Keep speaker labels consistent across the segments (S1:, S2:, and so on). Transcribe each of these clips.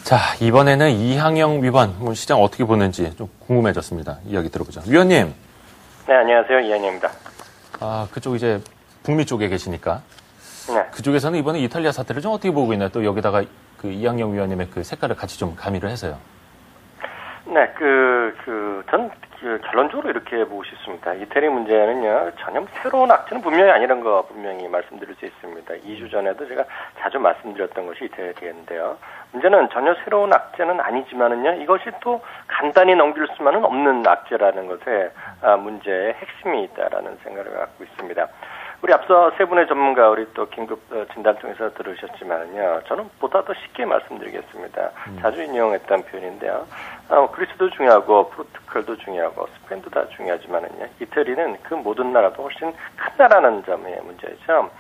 S1: 자, 이번에는 이항영 위원 시장 어떻게 보는지 좀 궁금해졌습니다. 이야기 들어보죠. 위원님.
S2: 네, 안녕하세요. 이항영입니다.
S1: 그쪽 이제 북미 쪽에 계시니까.
S2: 네.
S1: 그쪽에서는 이번에 이탈리아 사태를 좀 어떻게 보고 있나요? 또 여기다가 그 이항영 위원님의 그 색깔을 같이 좀 가미를 해서요.
S2: 네, 전 결론적으로 이렇게 보고 싶습니다. 이태리 문제는요, 전혀 새로운 악재는 분명히 아니라는 거 분명히 말씀드릴 수 있습니다. 2주 전에도 제가 자주 말씀드렸던 것이 이태리인데요. 문제는 전혀 새로운 악재는 아니지만은요, 이것이 또 간단히 넘길 수만은 없는 악재라는 것에 문제의 핵심이 있다라는 생각을 갖고 있습니다. 우리 앞서 세 분의 전문가 우리 또 긴급 진단 통해서 들으셨지만은요, 저는 보다 더 쉽게 말씀드리겠습니다. 자주 인용했던 표현인데요. 그리스도 중요하고 포르투갈도 중요하고 스페인도 다 중요하지만은요, 이태리는 그 모든 나라도 훨씬 큰 나라는 점의 문제죠.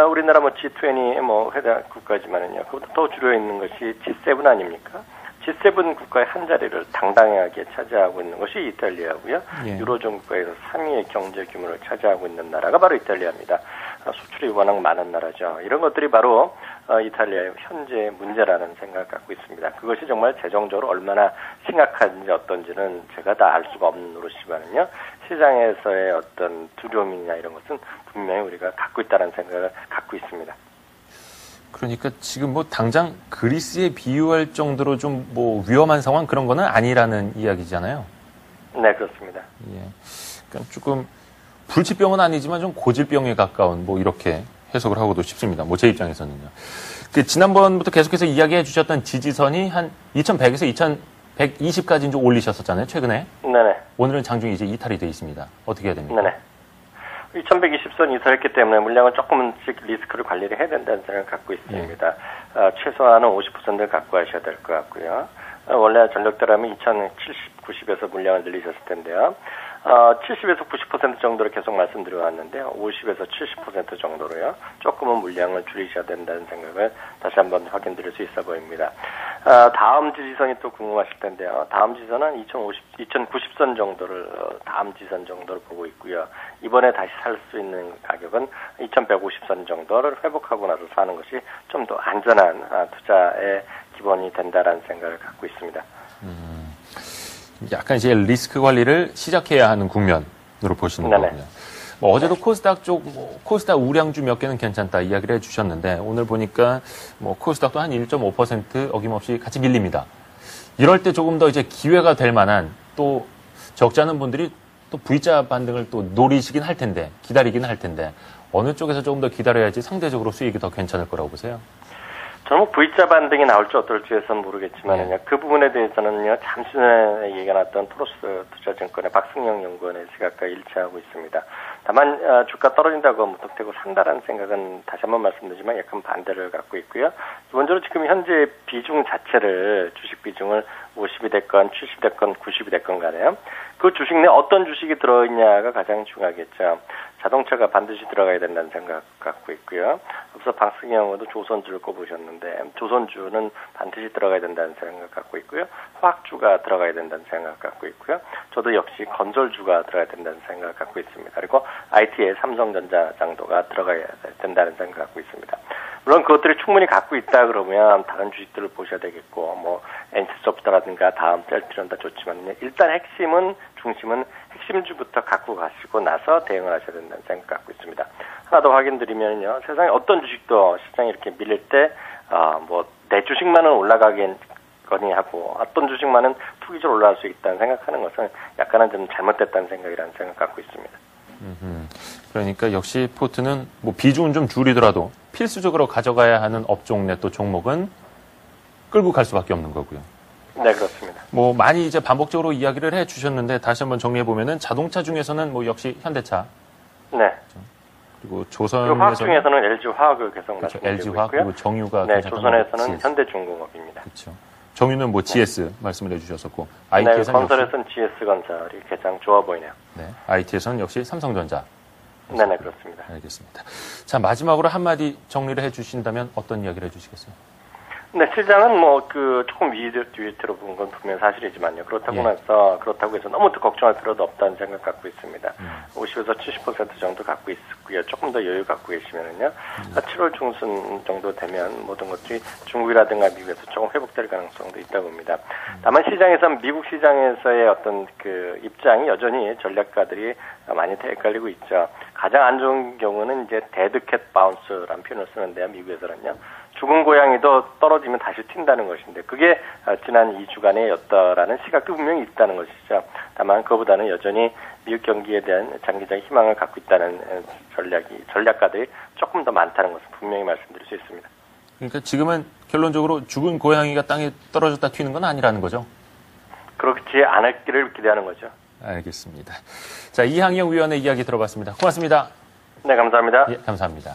S2: 우리나라 G20 회장 국가지만은요, 그보다 더 줄여 있는 것이 G7 아닙니까? G7 국가의 한 자리를 당당하게 차지하고 있는 것이 이탈리아고요.
S1: 예.
S2: 유로존 국가에서 3위의 경제 규모를 차지하고 있는 나라가 바로 이탈리아입니다. 수출이 워낙 많은 나라죠. 이런 것들이 바로 이탈리아의 현재 문제라는 생각을 갖고 있습니다. 그것이 정말 재정적으로 얼마나 심각한지 어떤지는 제가 다 알 수가 없는 노릇이지만요. 시장에서의 어떤 두려움이나 이런 것은 분명히 우리가 갖고 있다는 생각을 갖고 있습니다.
S1: 그러니까 지금 당장 그리스에 비유할 정도로 좀 위험한 상황 그런 거는 아니라는 이야기잖아요.
S2: 네, 그렇습니다.
S1: 예. 그러니까 조금 불치병은 아니지만 좀 고질병에 가까운 이렇게 해석을 하고도 싶습니다. 제 입장에서는요. 지난번부터 계속해서 이야기해 주셨던 지지선이 한 2100에서 2120까지 좀 올리셨었잖아요, 최근에.
S2: 네네.
S1: 오늘은 장중에 이제 이탈이 되어 있습니다. 어떻게 해야 됩니까?
S2: 네네. 2120선 이탈했기 때문에 물량은 조금씩 리스크를 관리를 해야 된다는 생각을 갖고 있습니다. 최소한은 50%를 갖고 하셔야 될 것 같고요. 원래 전력대라면 2070, 90에서 물량을 늘리셨을 텐데요. 70에서 90% 정도로 계속 말씀드려왔는데요. 50에서 70% 정도로요. 조금은 물량을 줄이셔야 된다는 생각을 다시 한번 확인드릴 수 있어 보입니다. 다음 지지선이 또 궁금하실 텐데요. 다음 지지선은 2090선 정도를, 다음 지지선 정도를 보고 있고요. 이번에 다시 살 수 있는 가격은 2150선 정도를 회복하고 나서 사는 것이 좀 더 안전한 투자의 기본이 된다라는 생각을 갖고 있습니다.
S1: 약간 이제 리스크 관리를 시작해야 하는 국면으로 보시는
S2: 네네.
S1: 거군요. 어제도 코스닥 쪽, 코스닥 우량주 몇 개는 괜찮다 이야기를 해주셨는데 오늘 보니까 코스닥도 한 1.5% 어김없이 같이 밀립니다. 이럴 때 조금 더 이제 기회가 될 만한 또 적지 않은 분들이 또 V자 반등을 또 노리시긴 할 텐데, 기다리긴 할 텐데 어느 쪽에서 조금 더 기다려야지 상대적으로 수익이 더 괜찮을 거라고 보세요?
S2: 저는 V자 반등이 나올지 어떨지에서는 모르겠지만은요.
S1: 네.
S2: 그 부분에 대해서는요. 잠시 전에 얘기가 나왔던 토로스 투자증권의 박승영 연구원의 시각과 일치하고 있습니다. 다만 주가 떨어진다고 무턱대고 산다라는 생각은 다시 한번 말씀드리지만 약간 반대를 갖고 있고요. 기본적으로 지금 현재 비중 자체를 주식 비중을 50이 됐건 70이 됐건 90이 됐건 간에요. 그 주식 내에 어떤 주식이 들어있냐가 가장 중요하겠죠. 자동차가 반드시 들어가야 된다는 생각 갖고 있고요. 앞서 박승영도 조선주를 꼽으셨는데 조선주는 반드시 들어가야 된다는 생각 갖고 있고요. 화학주가 들어가야 된다는 생각 갖고 있고요. 저도 역시 건설주가 들어가야 된다는 생각 갖고 있습니다. 그리고 IT의 삼성전자 정도가 들어가야 된다는 생각 갖고 있습니다. 물론 그것들이 충분히 갖고 있다 그러면 다른 주식들을 보셔야 되겠고 NC소프트라든가 다음 셀트리온 다 좋지만 일단 핵심은 중심은 핵심주부터 갖고 가시고 나서 대응을 하셔야 된다는 생각 갖고 있습니다. 하나 더 확인드리면요. 세상에 어떤 주식도 시장이 이렇게 밀릴 때 내 주식만은 올라가겠거니 하고 어떤 주식만은 투기적으로 올라갈 수 있다는 생각하는 것은 약간은 좀 잘못됐다는 생각이라는 생각 갖고 있습니다.
S1: 그러니까 역시 포트는 비중은 좀 줄이더라도 필수적으로 가져가야 하는 업종 내 또 종목은 끌고 갈 수밖에 없는 거고요.
S2: 네, 그렇습니다.
S1: 많이 이제 반복적으로 이야기를 해 주셨는데 다시 한번 정리해 보면은 자동차 중에서는 역시 현대차.
S2: 네.
S1: 그리고 조선에서는
S2: 화학 중에서는 LG 화학을 계속
S1: 그렇죠.
S2: 말씀드리고
S1: LG 화학
S2: 있고요.
S1: 그리고 정유가
S2: 네,
S1: 괜찮다는
S2: 조선에서는
S1: GS.
S2: 현대중공업입니다.
S1: 그렇죠. 정유는 GS 말씀을 해주셨었고
S2: 네,
S1: IT에서는
S2: 건설에서는 GS건설이 가장 좋아 보이네요.
S1: 네, IT에서는 역시 삼성전자.
S2: 네네, 그렇습니다.
S1: 알겠습니다. 자, 마지막으로 한마디 정리를 해 주신다면 어떤 이야기를 해 주시겠어요?
S2: 네, 시장은 조금 위태로 본 건 분명 사실이지만요. 그렇다고 해서 너무 더 걱정할 필요도 없다는 생각 갖고 있습니다. 50에서 70% 정도 갖고 있고요. 조금 더 여유 갖고 계시면은요. 7월 중순 정도 되면 모든 것들이 중국이라든가 미국에서 조금 회복될 가능성도 있다고 봅니다. 다만 시장에서는 미국 시장에서의 어떤 그 입장이 여전히 전략가들이 많이 헷갈리고 있죠. 가장 안 좋은 경우는 이제 데드캣 바운스라는 표현을 쓰는데요. 미국에서는요. 죽은 고양이도 떨어지면 다시 튄다는 것인데 그게 지난 2주간에였다라는 시각도 분명히 있다는 것이죠. 다만 그거보다는 여전히 미국 경기에 대한 장기적인 희망을 갖고 있다는 전략가들이 조금 더 많다는 것을 분명히 말씀드릴 수 있습니다.
S1: 그러니까 지금은 결론적으로 죽은 고양이가 땅에 떨어졌다 튀는 건 아니라는 거죠?
S2: 그렇지 않았기를 기대하는 거죠.
S1: 알겠습니다. 자, 이항영 위원의 이야기 들어봤습니다. 고맙습니다.
S2: 네, 감사합니다.
S1: 예, 감사합니다.